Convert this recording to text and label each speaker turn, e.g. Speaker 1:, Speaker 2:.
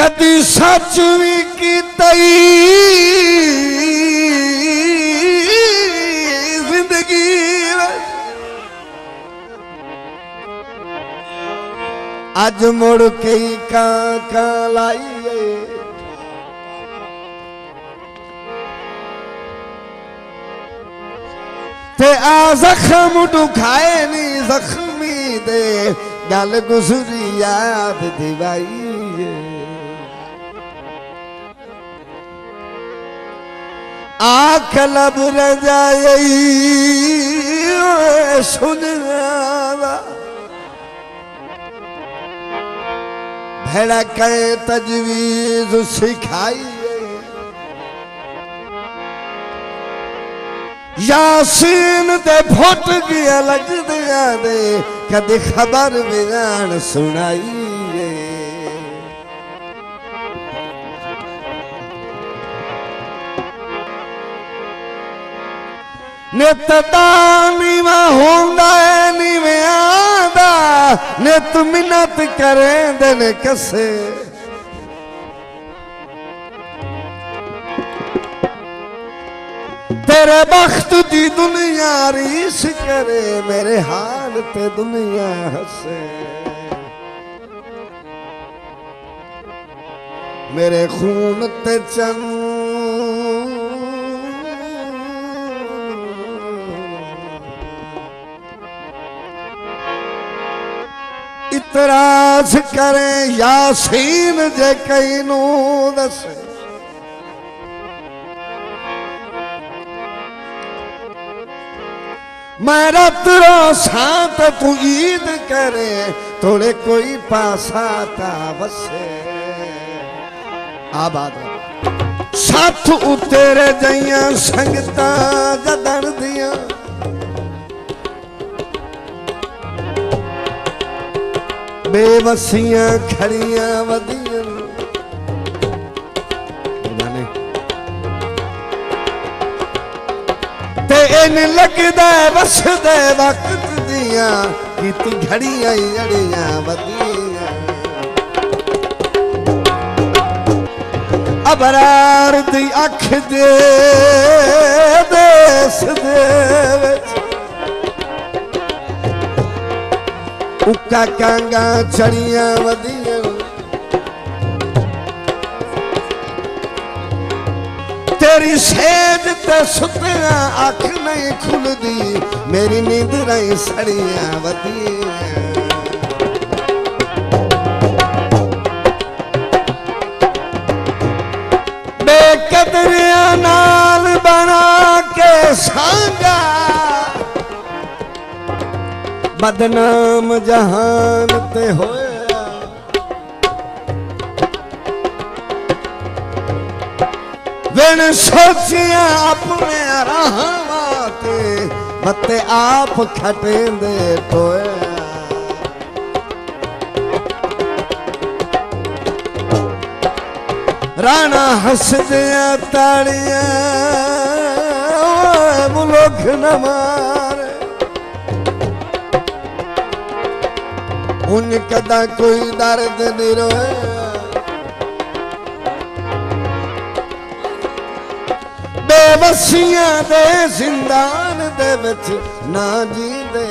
Speaker 1: कदी सच भी कीती जिंदगी अज मुड़ कई कां लाइए ते आ जख्म दुखाए नी जख्मी दे गल गुजरी याद दिवाई आख लब रजाई सुनवा भेड़ा के तजवीज सिखाई यासीन दे फुट गया लग दिया दे कदी खबर बयान सुनाई नित नीवा होंदा है नीवे आदा नित मिन्नत करें दिन कसे तेरे बख्त दी दुनिया रीस करे मेरे हाल ते दुनिया हसे मेरे खून ते चंद इतराज करे यासीन जे कई नू दसे मेरा तेरा साथ तू ईद करे थोड़े कोई पासा ता बसे आबाद साथ उतेरे जइया संगता जदन दिया बेवसियां खड़ियां वदियां ते इन लगदा बस दे वक्त दिया किती घड़ियां अड़ियां वदियां अबरार दी अख दे देस दे उक्का कांगा चढ़ियां वदियां तेरी सेज ते सुतिया अख नहीं खुलदी मेरी नींद रही सड़ियां वदियां बेकदरिया नाल बना के सांगा बदनाम जहान ते होया बिन सोचिया अपने राहवा ते मते आप खटेंदे टोया राणा हसदिया ताड़ियां मुल्क न मारे उन कदा कोई दर्द नहीं रोया बेबसियां दे जिंदान दे विच ना जींदे